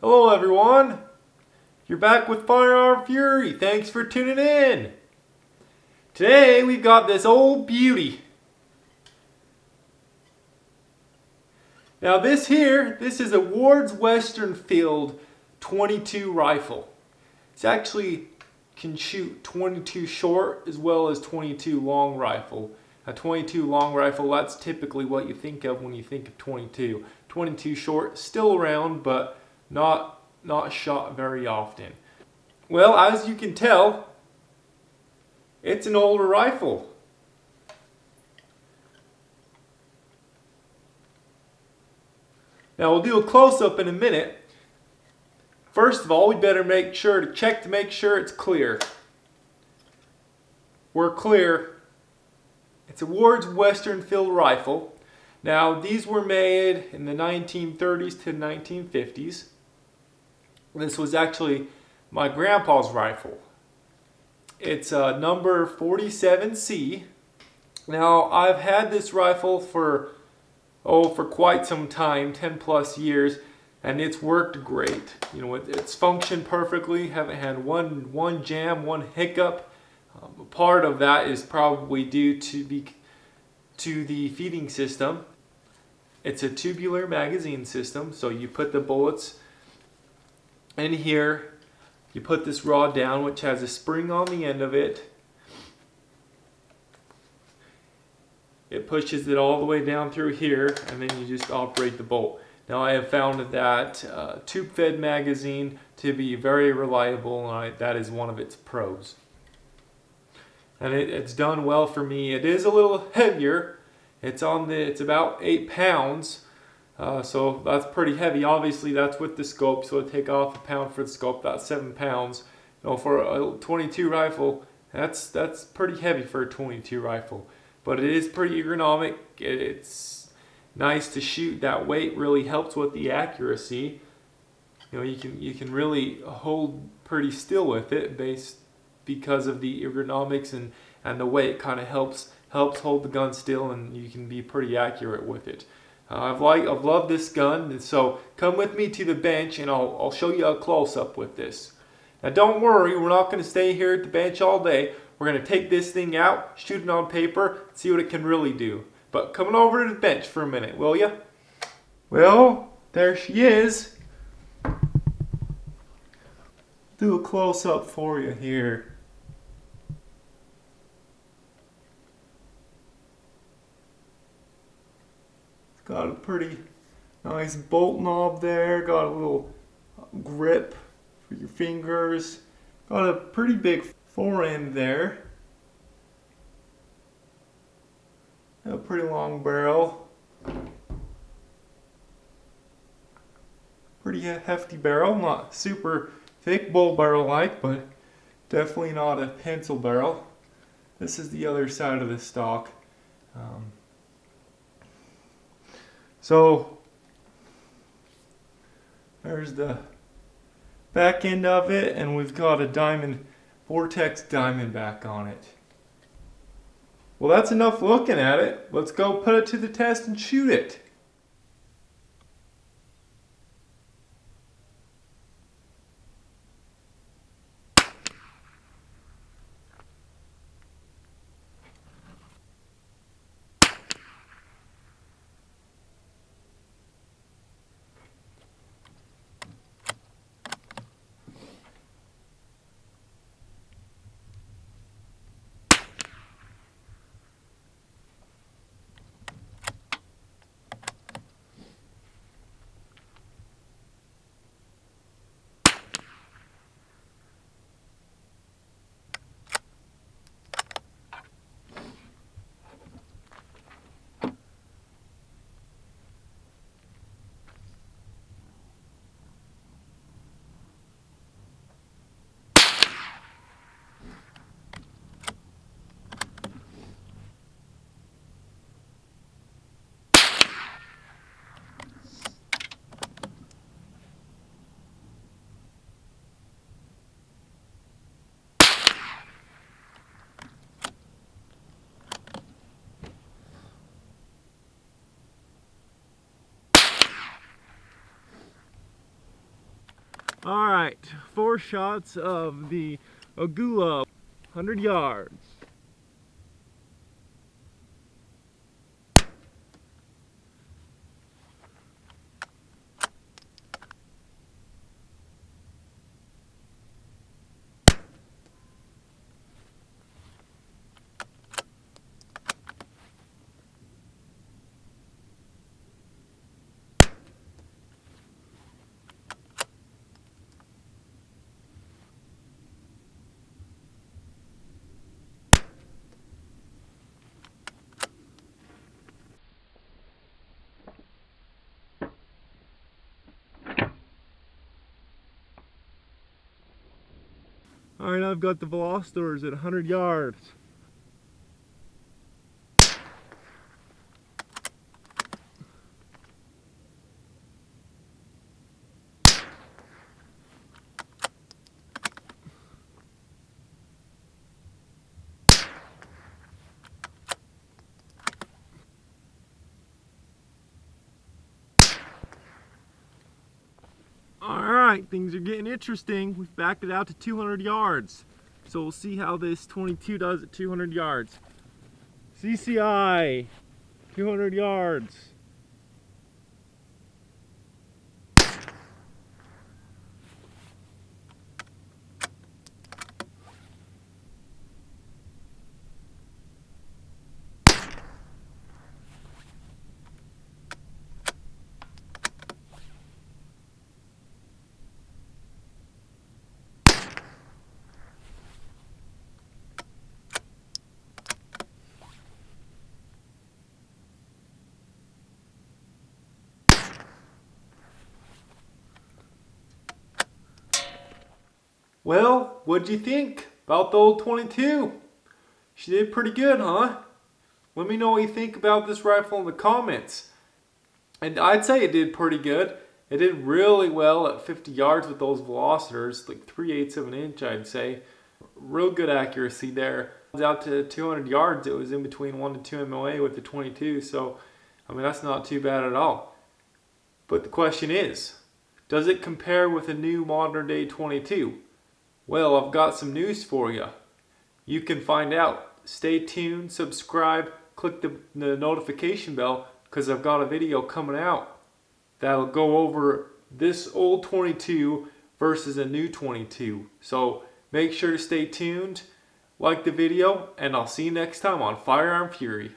Hello everyone! You're back with Firearm Fury. Thanks for tuning in. Today we've got this old beauty. Now this is a Ward's Westernfield 22 rifle. It actually can shoot 22 short as well as 22 long rifle. A 22 long rifle, that's typically what you think of when you think of 22. 22 short, still around, but not shot very often. Well, as you can tell, it's an older rifle. Now we'll do a close-up in a minute. First of all, we better make sure to check to make sure it's clear. We're clear. It's a Ward's Westernfield rifle. Now these were made in the 1930s to 1950s. This was actually my grandpa's rifle. It's number 47C. Now I've had this rifle for quite some time, 10 plus years, and it's worked great. You know, it's functioned perfectly. Haven't had one jam, one hiccup. Part of that is probably due to the feeding system. It's a tubular magazine system, so you put the bullets in here. You put this rod down, which has a spring on the end of it. It pushes it all the way down through here, and then you just operate the bolt. Now I have found that tube-fed magazine to be very reliable, and that is one of its pros. And it's done well for me. It is a little heavier. It's about 8 pounds, so that's pretty heavy. Obviously, that's with the scope, so take off a pound for the scope. That's 7 pounds. You know, for a 22 rifle, that's pretty heavy for a 22 rifle. But it is pretty ergonomic. It's nice to shoot. That weight really helps with the accuracy. You know, you can really hold pretty still with it because of the ergonomics, and the weight kind of helps hold the gun still, and you can be pretty accurate with it. I've loved this gun, and so come with me to the bench and I'll show you a close-up with this. Now don't worry, we're not going to stay here at the bench all day. We're going to take this thing out, shoot it on paper, see what it can really do. But come on over to the bench for a minute, will ya? Well, there she is. Do a close-up for you here. It's got a pretty nice bolt knob there, got a little grip for your fingers, got a pretty big forend there, a pretty long barrel, pretty hefty barrel, not super thick bull barrel like, but definitely not a pencil barrel. This is the other side of the stock. So there's the back end of it, and we've got a diamond Vortex Diamondback on it. Well, that's enough looking at it. Let's go put it to the test and shoot it. All right, 4 shots of the Ogula, 100 yards. All right, I've got the Velocitors at 100 yards. All right, things are getting interesting. We've backed it out to 200 yards. So we'll see how this 22 does at 200 yards. CCI, 200 yards. Well, what'd you think about the old 22? She did pretty good, huh? Let me know what you think about this rifle in the comments. And I'd say it did pretty good. It did really well at 50 yards with those velocitors, like 3/8 of an inch, I'd say. Real good accuracy there. Out to 200 yards, it was in between 1 and 2 MOA with the 22, so I mean that's not too bad at all. But the question is, does it compare with a new modern day 22? Well, I've got some news for you. You can find out. Stay tuned, subscribe, click the notification bell because I've got a video coming out that'll go over this old 22 versus a new 22. So make sure to stay tuned, like the video, and I'll see you next time on Firearm Fury.